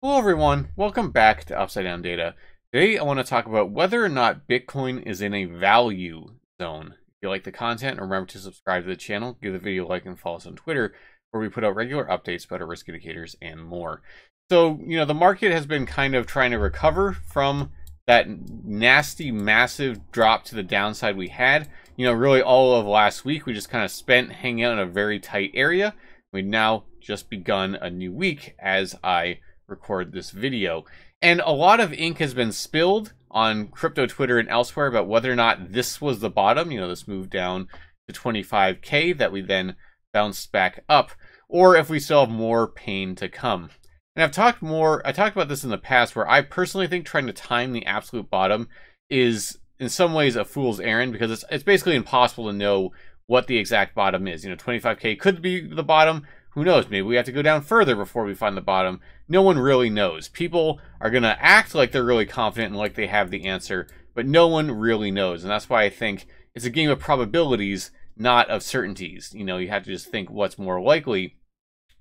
Hello everyone, welcome back to Upside Down Data. Today I want to talk about whether or not Bitcoin is in a value zone. If you like the content, remember to subscribe to the channel, give the video a like, and follow us on Twitter, where we put out regular updates about our risk indicators and more. So, the market has been kind of trying to recover from that nasty, massive drop to the downside we had. Really all of last week, we just kind of spent hanging out in a very tight area. We've now just begun a new week as I record this video. And a lot of ink has been spilled on crypto Twitter and elsewhere about whether or not this was the bottom, this move down to 25K that we then bounced back up, or if we still have more pain to come. And I talked about this in the past, where I personally think trying to time the absolute bottom is in some ways a fool's errand, because it's basically impossible to know what the exact bottom is. 25K could be the bottom. Who knows? Maybe we have to go down further before we find the bottom. No one really knows. People are going to act like they're really confident and like they have the answer, but no one really knows. And that's why I think it's a game of probabilities, not of certainties. You have to just think what's more likely.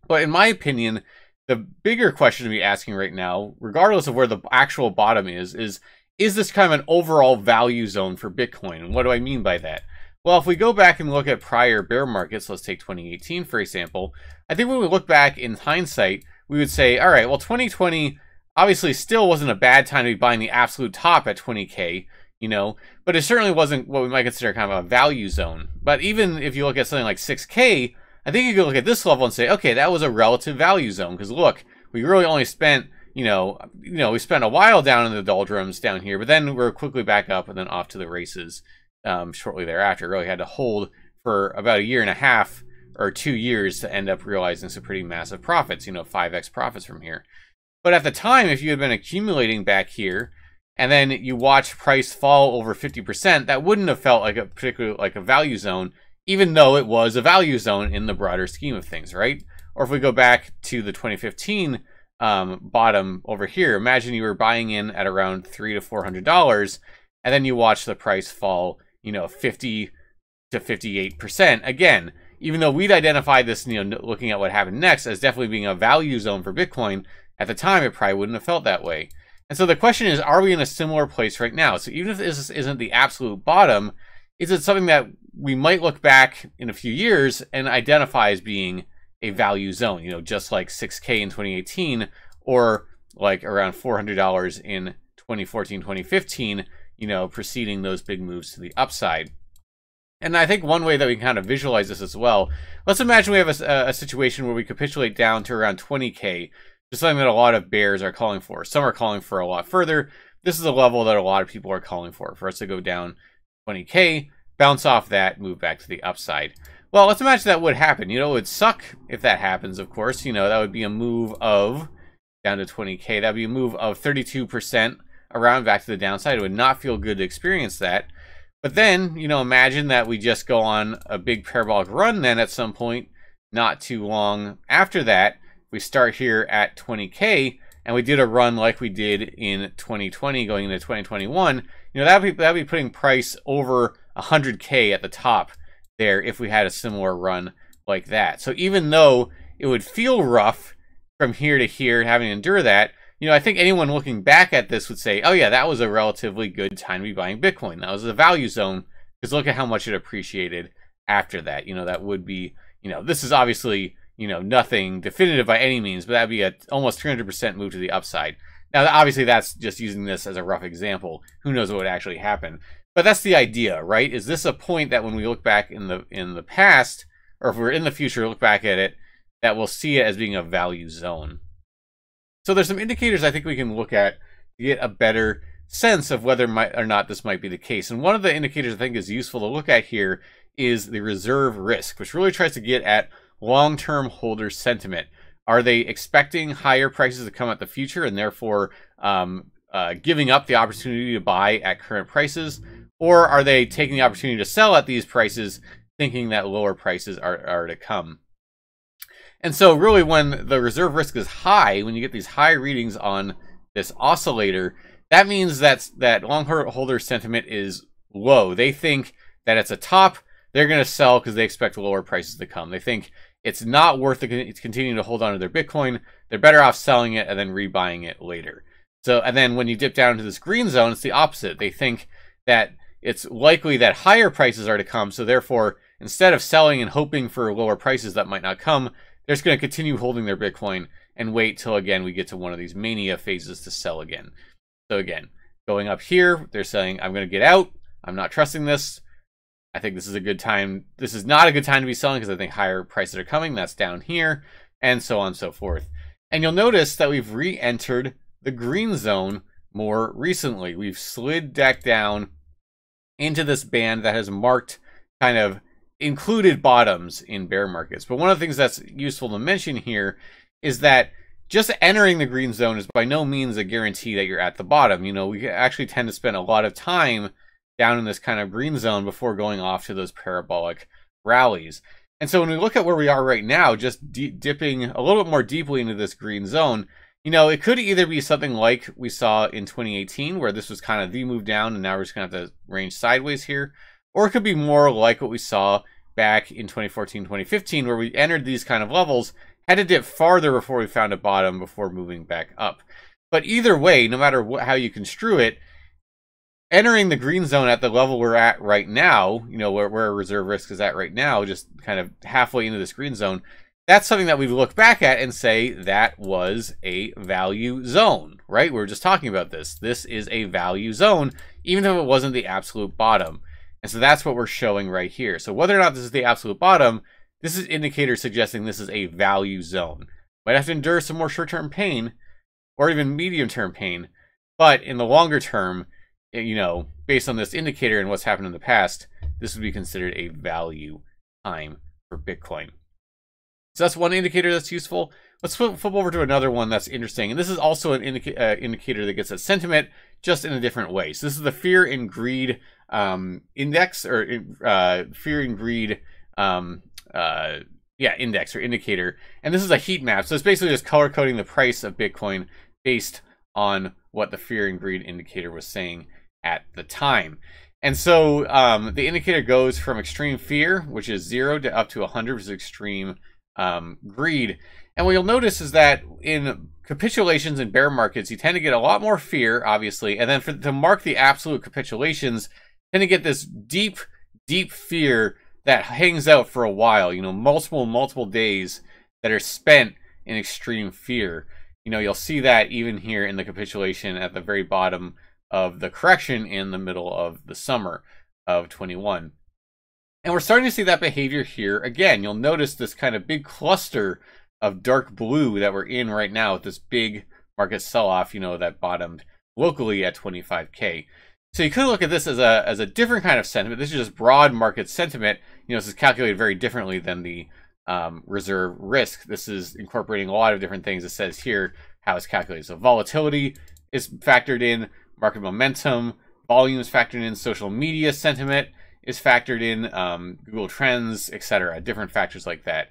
But in my opinion, the bigger question to be asking right now, regardless of where the actual bottom is this kind of an overall value zone for Bitcoin? And what do I mean by that? Well, if we go back and look at prior bear markets, let's take 2018 for example, I think when we look back in hindsight, we would say, all right, well, 2020 obviously still wasn't a bad time to be buying the absolute top at 20K, but it certainly wasn't what we might consider kind of a value zone. But even if you look at something like 6K, I think you could look at this level and say, okay, that was a relative value zone, because look, we really only spent, we spent a while down in the doldrums down here, but then we're quickly back up and then off to the races. Shortly thereafter. Really had to hold for about a year and a half or 2 years to end up realizing some pretty massive profits, 5x profits from here. But at the time, if you had been accumulating back here and then you watch price fall over 50%, that wouldn't have felt like a value zone, even though it was a value zone in the broader scheme of things, right? Or if we go back to the 2015 bottom over here, imagine you were buying in at around $300 to $400, and then you watch the price fall 50 to 58%. Again, even though we'd identified this, looking at what happened next as definitely being a value zone for Bitcoin, at the time it probably wouldn't have felt that way. And so the question is, are we in a similar place right now? So even if this isn't the absolute bottom, is it something that we might look back in a few years and identify as being a value zone, just like 6K in 2018 or like around $400 in 2014, 2015, preceding those big moves to the upside. And I think one way that we can kind of visualize this as well, let's imagine we have a situation where we capitulate down to around 20K, just something that a lot of bears are calling for. Some are calling for a lot further. This is a level that a lot of people are calling for us to go down 20K, bounce off that, move back to the upside. Well, let's imagine that would happen. It would suck if that happens, of course. That would be a move of down to 20K. That would be a move of 32%. Around back to the downside. It would not feel good to experience that. But then, imagine that we just go on a big parabolic run then at some point, not too long after that. We start here at 20K, and we did a run like we did in 2020 going into 2021. That'd be putting price over 100K at the top there if we had a similar run like that. So even though it would feel rough from here to here, having to endure that, I think anyone looking back at this would say, oh yeah, that was a relatively good time to be buying Bitcoin. That was a value zone, because look at how much it appreciated after that. That would be, this is obviously, nothing definitive by any means, but that'd be a almost 300% move to the upside. Now, obviously that's just using this as a rough example. Who knows what would actually happen? But that's the idea, right? Is this a point that when we look back in the past, or if we're in the future, look back at it, that we'll see it as being a value zone? So there's some indicators I think we can look at to get a better sense of whether or not this might be the case. And one of the indicators I think is useful to look at here is the reserve risk, which really tries to get at long-term holder sentiment. Are they expecting higher prices to come at the future and therefore giving up the opportunity to buy at current prices? Or are they taking the opportunity to sell at these prices thinking that lower prices are to come? And so really when the reserve risk is high, when you get these high readings on this oscillator, that means that long holder sentiment is low. They think that it's a top, they're going to sell because they expect lower prices to come. They think it's not worth it continuing to hold on to their Bitcoin. They're better off selling it and then rebuying it later. So, and then when you dip down into this green zone, it's the opposite. They think that it's likely that higher prices are to come, so therefore, instead of selling and hoping for lower prices that might not come, they're just going to continue holding their Bitcoin and wait till, again, we get to one of these mania phases to sell again. So again, going up here, they're saying, I'm going to get out. I'm not trusting this. I think this is a good time. This is not a good time to be selling because I think higher prices are coming. That's down here, and so on and so forth. And you'll notice that we've re-entered the green zone more recently. We've slid back down into this band that has marked kind of included bottoms in bear markets. But one of the things that's useful to mention here is that just entering the green zone is by no means a guarantee that you're at the bottom. You know, we actually tend to spend a lot of time down in this kind of green zone before going off to those parabolic rallies. And so when we look at where we are right now, just dipping a little bit more deeply into this green zone, you know, it could either be something like we saw in 2018, where this was kind of the move down and now we're just going to have to range sideways here. Or it could be more like what we saw back in 2014, 2015, where we entered these kind of levels, had to dip farther before we found a bottom before moving back up. But either way, no matter how you construe it, entering the green zone at the level we're at right now, you know, where reserve risk is at right now, just kind of halfway into this green zone, that's something that we look back at and say that was a value zone, right? We were just talking about this. This is a value zone, even if it wasn't the absolute bottom. And so that's what we're showing right here. So whether or not this is the absolute bottom, this is indicator suggesting this is a value zone. Might have to endure some more short-term pain or even medium-term pain, but in the longer term, you know, based on this indicator and what's happened in the past, this would be considered a value time for Bitcoin. So that's one indicator that's useful. Let's flip over to another one that's interesting. And this is also an indicator that gets at sentiment, just in a different way. So this is the fear and greed index, or fear and greed index or indicator. And this is a heat map. So it's basically just color coding the price of Bitcoin based on what the fear and greed indicator was saying at the time. And so the indicator goes from extreme fear, which is 0, to up to 100, which is extreme greed. And what you'll notice is that in capitulations and bear markets, you tend to get a lot more fear, obviously, and then to mark the absolute capitulations, tend to get this deep, deep fear that hangs out for a while, you know, multiple days that are spent in extreme fear. You know, you'll see that even here in the capitulation at the very bottom of the correction in the middle of the summer of 21. And we're starting to see that behavior here again. You'll notice this kind of big cluster of dark blue that we're in right now with this big market sell-off, you know, that bottomed locally at 25K. So you could look at this as a different kind of sentiment. This is just broad market sentiment. You know, this is calculated very differently than the reserve risk. This is incorporating a lot of different things. It says here how it's calculated. So volatility is factored in, market momentum, volume is factored in, social media sentiment is factored in, Google Trends, etc. Different factors like that.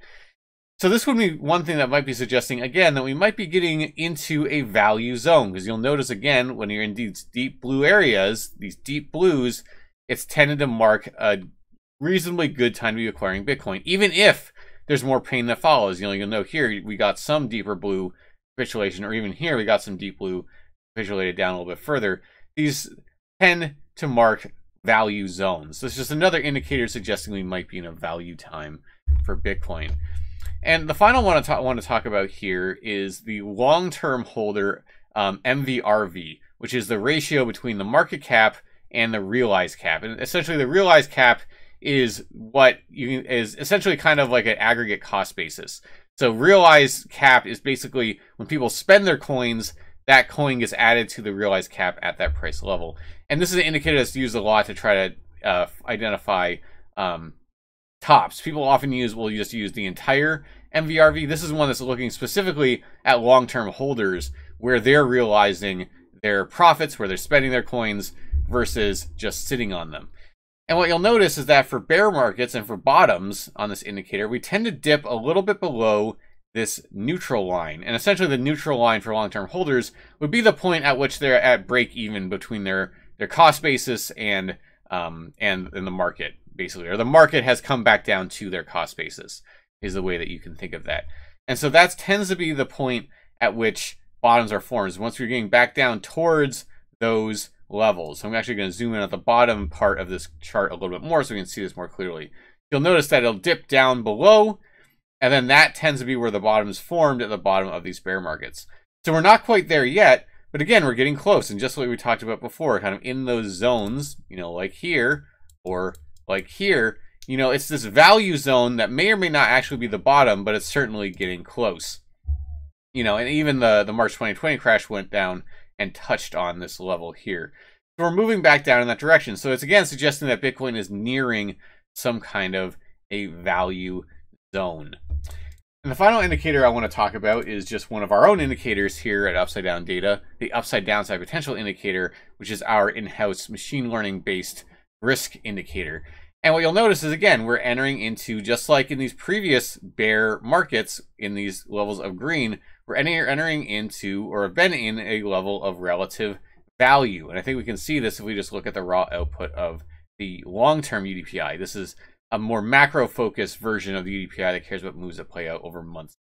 So this would be one thing that might be suggesting, again, that we might be getting into a value zone, because you'll notice, again, when you're in these deep blue areas, these deep blues, it's tended to mark a reasonably good time to be acquiring Bitcoin, even if there's more pain that follows. You know, you'll know here we got some deeper blue capitulation, or even here we got some deep blue capitulated down a little bit further. These tend to mark value zones. So it's just another indicator suggesting we might be in a value time for Bitcoin. And the final one I want to talk about here is the long-term holder MVRV, which is the ratio between the market cap and the realized cap. And essentially the realized cap is what is essentially kind of like an aggregate cost basis. So realized cap is basically when people spend their coins, that coin gets added to the realized cap at that price level. And this is an indicator that's used a lot to try to identify tops. People often will just use the entire MVRV. This is one that's looking specifically at long-term holders where they're realizing their profits, where they're spending their coins versus just sitting on them. And what you'll notice is that for bear markets and for bottoms on this indicator, we tend to dip a little bit below this neutral line. And essentially the neutral line for long-term holders would be the point at which they're at break even between their cost basis and the market, basically, or the market has come back down to their cost basis. is the way that you can think of that. And so that tends to be the point at which bottoms are formed, once we're getting back down towards those levels. So I'm actually going to zoom in at the bottom part of this chart a little bit more so we can see this more clearly. You'll notice that it'll dip down below, and then that tends to be where the bottom is formed at the bottom of these bear markets. So we're not quite there yet, but again, we're getting close. And just like we talked about before, kind of in those zones, you know, like here or like here, you know, it's this value zone that may or may not actually be the bottom, but it's certainly getting close. You know, and even the March 2020 crash went down and touched on this level here. So we're moving back down in that direction. So it's again suggesting that Bitcoin is nearing some kind of a value zone. And the final indicator I want to talk about is just one of our own indicators here at Upside Down Data, the Upside Downside Potential Indicator, which is our in-house machine learning based risk indicator. And what you'll notice is, again, we're entering into, just like in these previous bear markets in these levels of green, we're entering into, or have been in, a level of relative value. And I think we can see this if we just look at the raw output of the long-term UDPI. This is a more macro-focused version of the UDPI that cares about moves that play out over months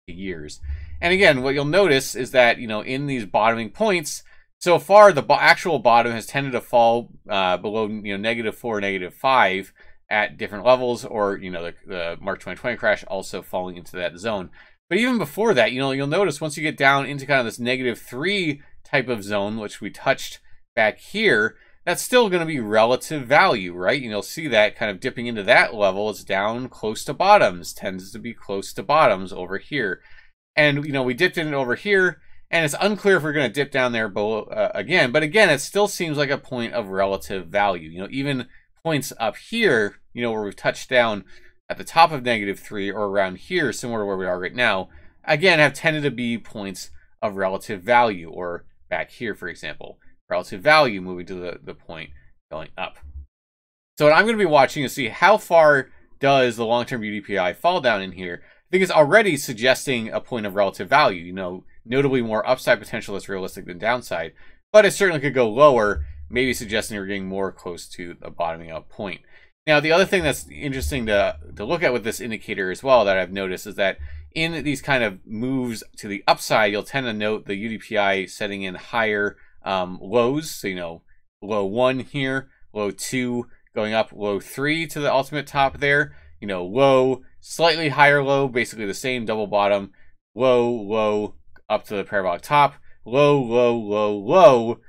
to years. And again, what you'll notice is that, you know, in these bottoming points, so far the actual bottom has tended to fall below, you know, -4, -5 at different levels, or, you know, the March 2020 crash also falling into that zone. But even before that, you know, you'll notice once you get down into kind of this -3 type of zone, which we touched back here, that's still going to be relative value, right? And you'll see that kind of dipping into that level. It's down close to bottoms, tends to be close to bottoms over here. And, you know, we dipped in it over here, and it's unclear if we're going to dip down there below again. But again, it still seems like a point of relative value. You know, even points up here, you know, where we've touched down at the top of -3 or around here, similar to where we are right now, again, have tended to be points of relative value, or back here, for example, relative value moving to the point going up. So what I'm going to be watching is see how far does the long-term UDPI fall down in here. I think it's already suggesting a point of relative value, you know, notably more upside potential that's realistic than downside, but it certainly could go lower, maybe suggesting we're getting more close to the bottoming out point. Now, the other thing that's interesting to look at with this indicator as well that I've noticed is that in these kind of moves to the upside, you'll tend to note the UDPI setting in higher lows. So, you know, low 1 here, low 2 going up, low 3 to the ultimate top there, you know, low, slightly higher low, basically the same double bottom, low, low, up to the parabolic top, low, low, low, low.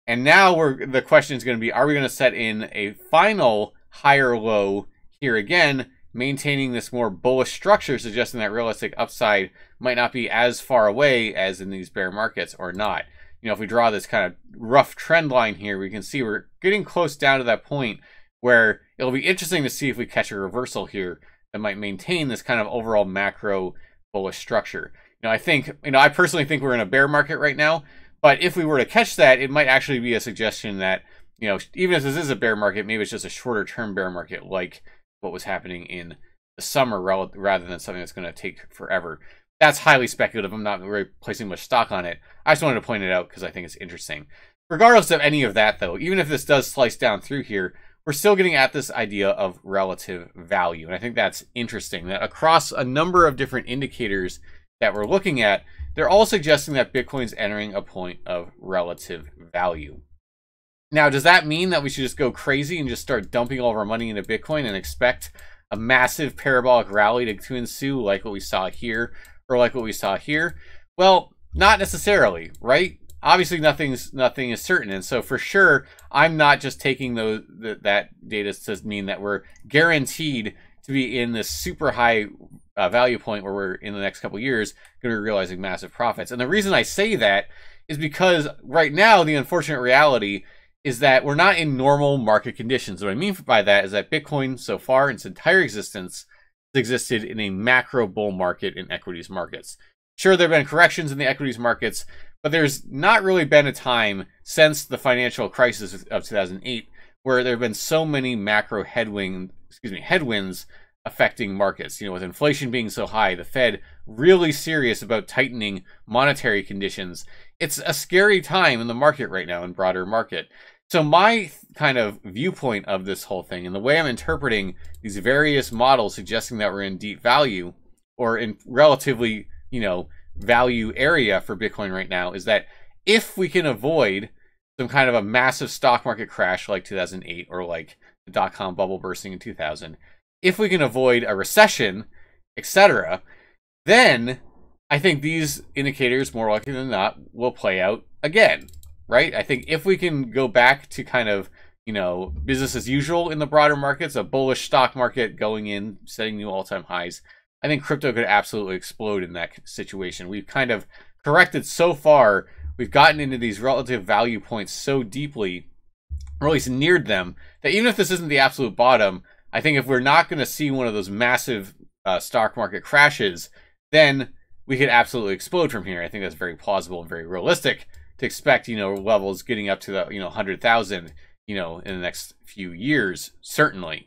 And now the question is going to be, are we going to set in a final higher low here again, maintaining this more bullish structure, suggesting that realistic upside might not be as far away as in these bear markets, or not? You know, if we draw this kind of rough trend line here, we can see we're getting close down to that point where it'll be interesting to see if we catch a reversal here that might maintain this kind of overall macro bullish structure. You know, I think, you know, I personally think we're in a bear market right now, but if we were to catch that, it might actually be a suggestion that, you know, even if this is a bear market, maybe it's just a shorter term bear market like what was happening in the summer rather than something that's going to take forever. That's highly speculative. I'm not really placing much stock on it. I just wanted to point it out because I think it's interesting. Regardless of any of that, though, even if this does slice down through here, we're still getting at this idea of relative value. And I think that's interesting, that across a number of different indicators that we're looking at, they're all suggesting that Bitcoin's entering a point of relative value. Now, does that mean that we should just go crazy and just start dumping all of our money into Bitcoin and expect a massive parabolic rally to ensue like what we saw here or like what we saw here? Well, not necessarily, right? Obviously, nothing is certain. And so for sure, I'm not just taking that data to mean that we're guaranteed to be in this super high value point where we're in the next couple of years going to be realizing massive profits. And the reason I say that is because right now, the unfortunate reality is that we're not in normal market conditions. What I mean by that is that Bitcoin, so far in its entire existence, has existed in a macro bull market in equities markets. Sure, there have been corrections in the equities markets, but there's not really been a time since the financial crisis of 2008 where there have been so many macro headwinds affecting markets. You know, with inflation being so high, the Fed really serious about tightening monetary conditions. It's a scary time in the market right now, in broader market. So my kind of viewpoint of this whole thing and the way I'm interpreting these various models suggesting that we're in deep value or in relatively, value area for Bitcoin right now is that if we can avoid some kind of a massive stock market crash like 2008 or like the dot-com bubble bursting in 2000, if we can avoid a recession, etc., then I think these indicators, more likely than not, will play out again, right? I think if we can go back to kind of, business as usual in the broader markets, a bullish stock market going in, setting new all-time highs, I think crypto could absolutely explode in that situation. We've kind of corrected so far. We've gotten into these relative value points so deeply, or at least neared them, that even if this isn't the absolute bottom, I think if we're not going to see one of those massive stock market crashes, then we could absolutely explode from here. I think that's very plausible and very realistic to expect, levels getting up to the, 100,000, in the next few years, certainly.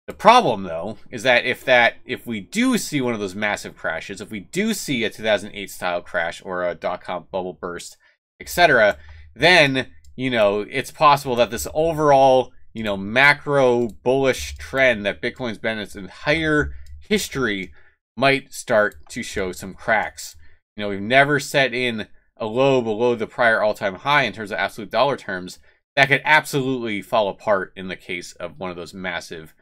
The problem, though, is that if we do see one of those massive crashes, if we do see a 2008 style crash or a dot-com bubble burst, etc., then, it's possible that this overall, macro bullish trend that Bitcoin's been in its entire history might start to show some cracks. We've never set in a low below the prior all-time high in terms of absolute dollar terms. That could absolutely fall apart in the case of one of those massive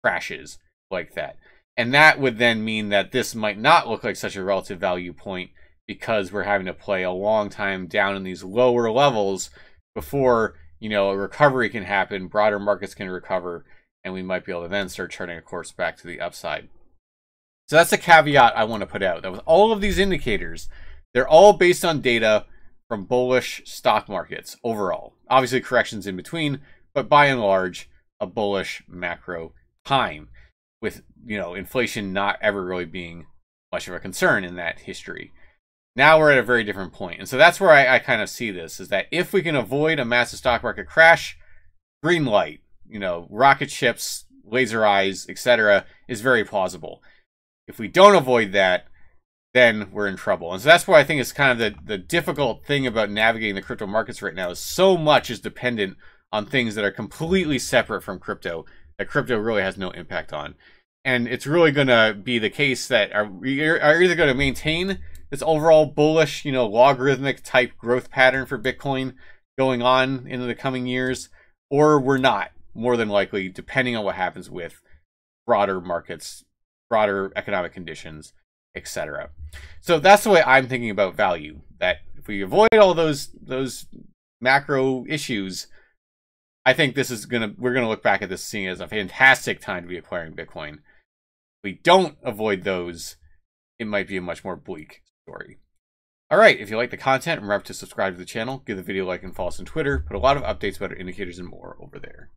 crashes like that. And that would then mean that this might not look like such a relative value point because we're having to play a long time down in these lower levels before, a recovery can happen, broader markets can recover, and we might be able to then start charting a course back to the upside. So that's the caveat I want to put out. That with all of these indicators, they're all based on data from bullish stock markets overall. Obviously corrections in between, but by and large, a bullish macro time with, inflation not ever really being much of a concern in that history. Now we're at a very different point. And so that's where I kind of see this, is that if we can avoid a massive stock market crash, green light, rocket ships, laser eyes, etc., is very plausible. If we don't avoid that, then we're in trouble. And so that's why I think it's kind of the difficult thing about navigating the crypto markets right now is so much is dependent on things that are completely separate from crypto, that crypto really has no impact on. And it's really going to be the case that are either going to maintain this overall bullish, logarithmic type growth pattern for Bitcoin going on into the coming years, or we're not, more than likely, depending on what happens with broader markets, broader economic conditions, etc. So that's the way I'm thinking about value, that if we avoid all those macro issues, I think we're gonna look back at this seeing it as a fantastic time to be acquiring Bitcoin. If we don't avoid those, it might be a much more bleak story. All right, if you like the content, remember to subscribe to the channel, give the video a like and follow us on Twitter. Put a lot of updates about our indicators and more over there.